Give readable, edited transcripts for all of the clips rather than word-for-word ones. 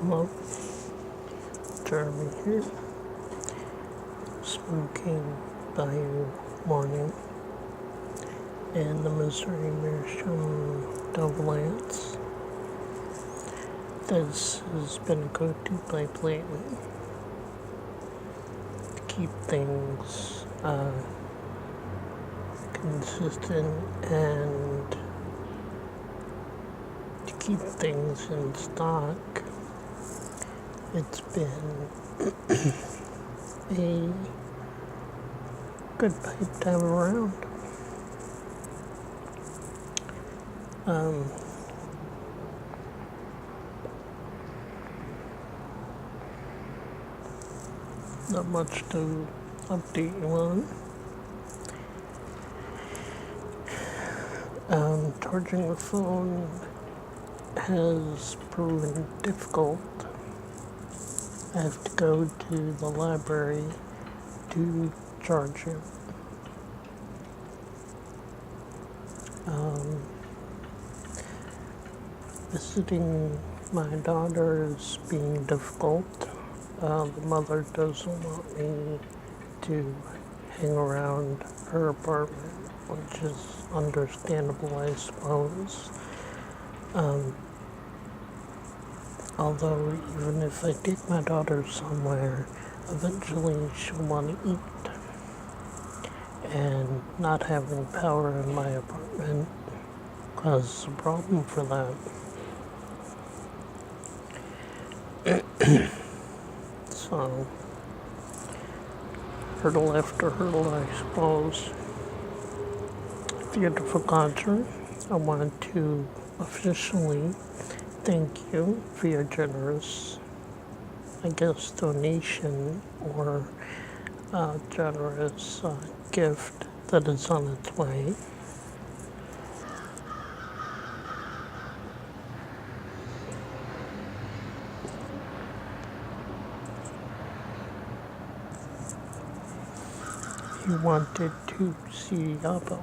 Hello, Jeremy here, smoking Bayou Morning in the Missouri Meerschaum Avalanche. This has been a go-to pipe lately to keep things consistent and to keep things in stock. It's been a good pipe to have around. Not much to update you on. Charging the phone has proven difficult. I have to go to the library to charge it. Visiting my daughter is being difficult. The mother doesn't want me to hang around her apartment, which is understandable, I suppose. Although even if I take my daughter somewhere, eventually she'll want to eat. And not having power in my apartment causes a problem for that. So, hurdle after hurdle, I suppose. Beautiful concert. I wanted to officially thank you for your generous, donation or generous gift that is on its way. You wanted to see Yabo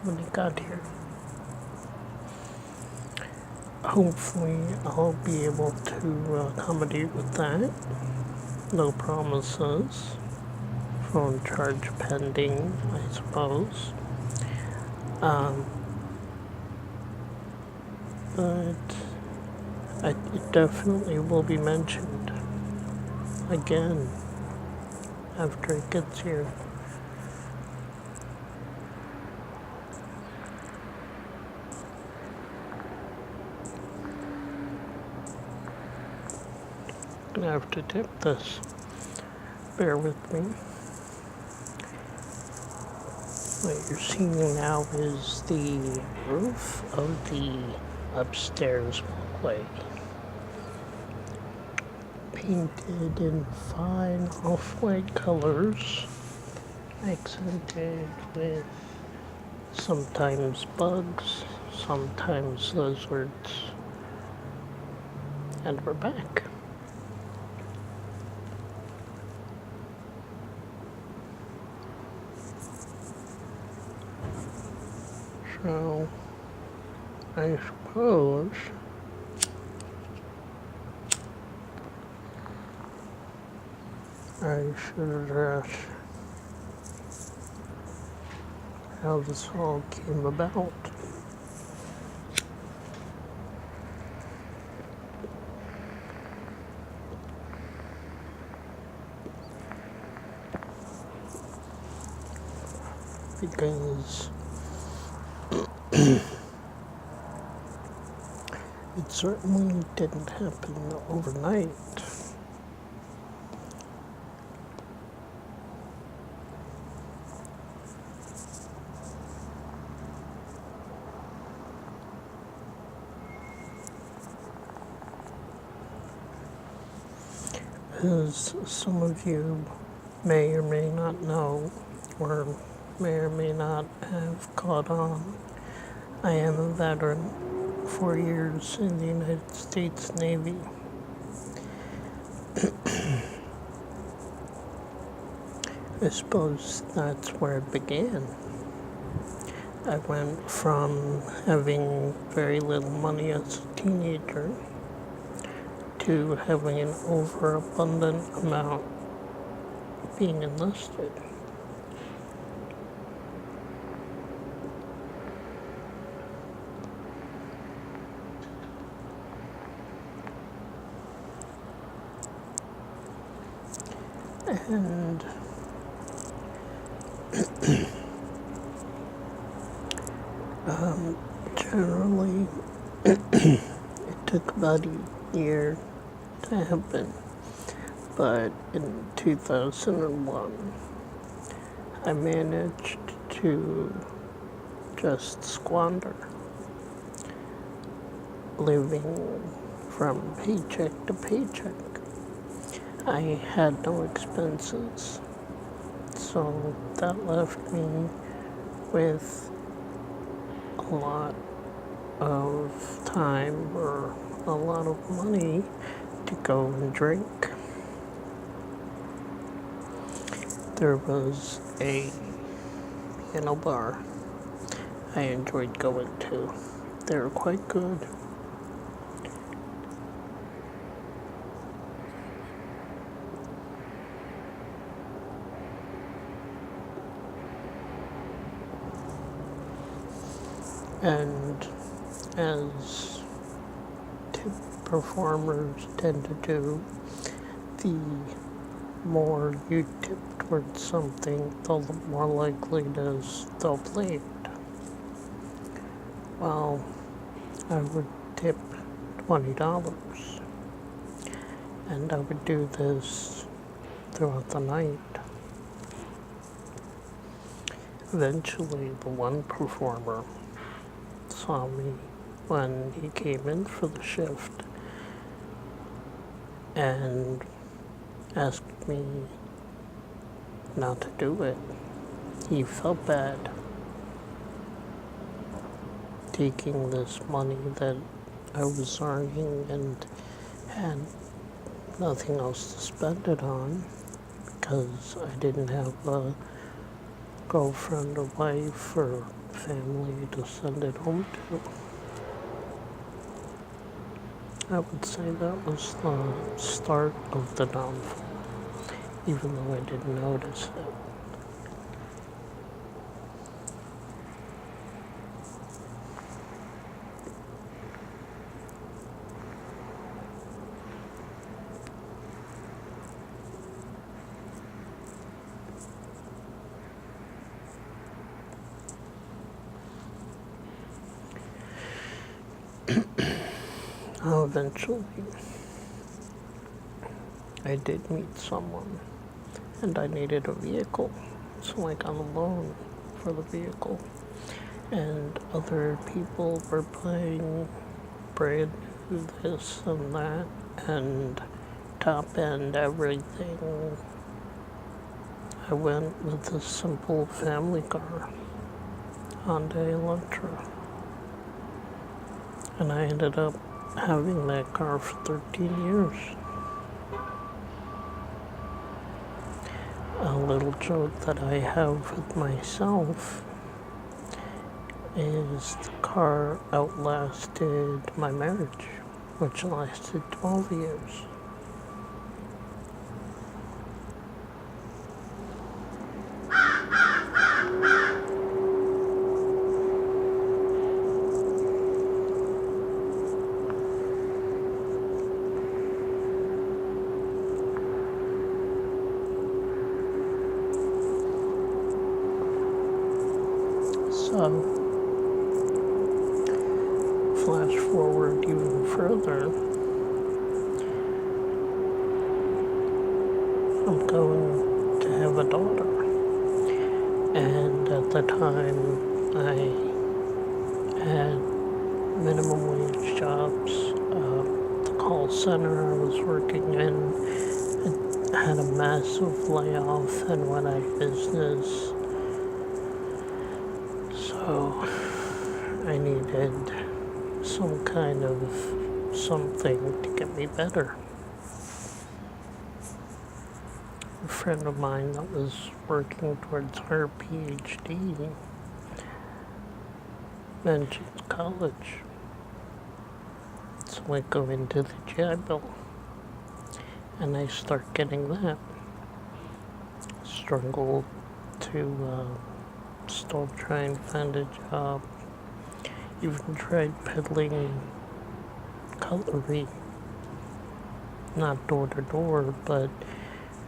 when he got here. Hopefully, I'll be able to accommodate with that. No promises. Phone charge pending, I suppose. But it definitely will be mentioned again after it gets here. I'm gonna have to tip this. Bear with me. What you're seeing now is the roof of the upstairs walkway. Painted in fine off-white colors, accented with sometimes bugs, sometimes lizards. And we're back. So, I suppose I should address how this all came about. Because it certainly didn't happen overnight. As some of you may or may not know, or may or may not have caught on, I am a veteran, 4 years in the United States Navy. I suppose that's where it began. I went from having very little money as a teenager to having an overabundant amount being enlisted. And generally, it took about a year to happen. But in 2001, I managed to just squander, living from paycheck to paycheck. I had no expenses, so that left me with a lot of time or a lot of money to go and drink. There was a piano bar I enjoyed going to. They were quite good. And as tip performers tend to do, the more you tip towards something, the more likely it is they'll play it. Well, I would tip $20, and I would do this throughout the night. Eventually, the one performer saw me when he came in for the shift and asked me not to do it. He felt bad taking this money that I was earning and had nothing else to spend it on because I didn't have a girlfriend or wife or family to send it home to. I would say that was the start of the downfall, even though I didn't notice it. Eventually, I did meet someone, and I needed a vehicle, so I got a loan for the vehicle. And other people were buying brand new this and that, and top end everything. I went with a simple family car, Hyundai Elantra, and I ended up having that car for 13 years. A little joke that I have with myself is the car outlasted my marriage, which lasted 12 years. So, flash forward even further, I'm going to have a daughter. And at the time, I had minimum wage jobs. The call center I was working in had a massive layoff and went out of business. So I needed some kind of something to get me better. A friend of mine that was working towards her PhD mentioned college. So I go into the GI Bill and I start getting that. Struggle to still try and find a job. Even tried peddling cutlery, not door to door, but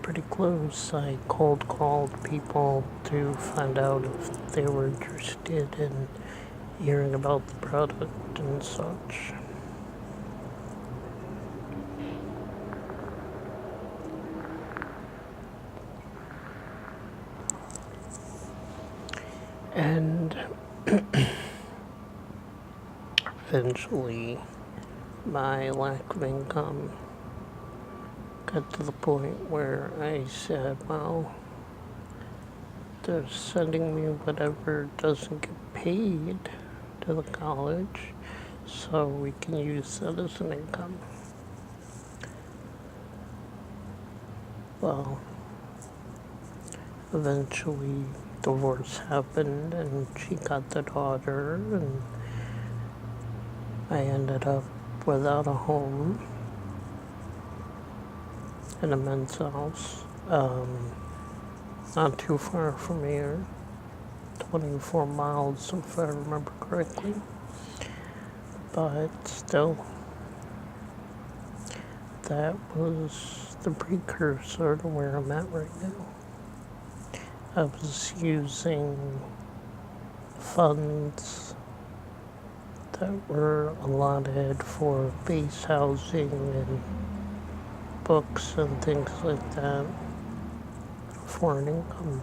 pretty close. I cold called people to find out if they were interested in hearing about the product and such. And eventually, my lack of income got to the point where I said, well, they're sending me whatever doesn't get paid to the college, so we can use that as an income. Well, eventually divorce happened and she got the daughter, and I ended up without a home in a men's house, not too far from here, 24 miles if I remember correctly, but still, that was the precursor to where I'm at right now. I was using funds that were allotted for base housing and books and things like that for an income.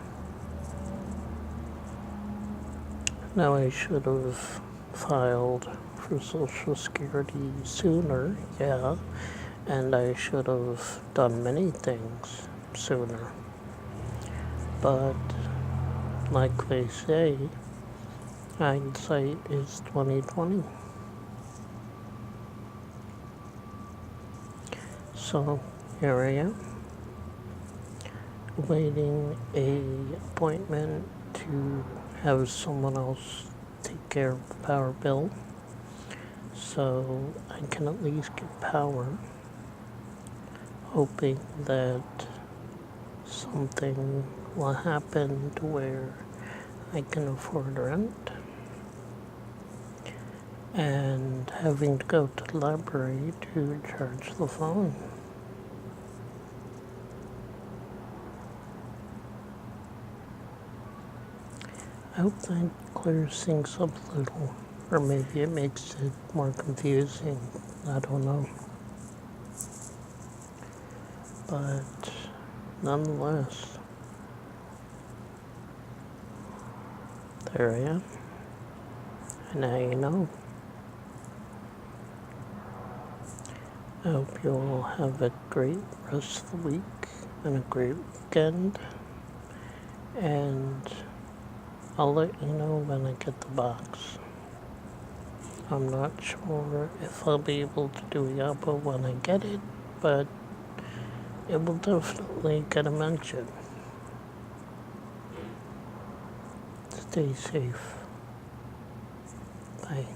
Now I should have filed for Social Security sooner, yeah, and I should have done many things sooner. But like they say, hindsight is 20/20. So here I am, awaiting a appointment to have someone else take care of the power bill, so I can at least get power, hoping that something will happen to where I can afford rent, and having to go to the library to charge the phone. I hope that clears things up a little, or maybe it makes it more confusing. I don't know. But nonetheless, there I am. And now you know. I hope you all have a great rest of the week and a great weekend. And I'll let you know when I get the box. I'm not sure if I'll be able to do Yapa when I get it, but it will definitely get a mention. Stay safe. Bye.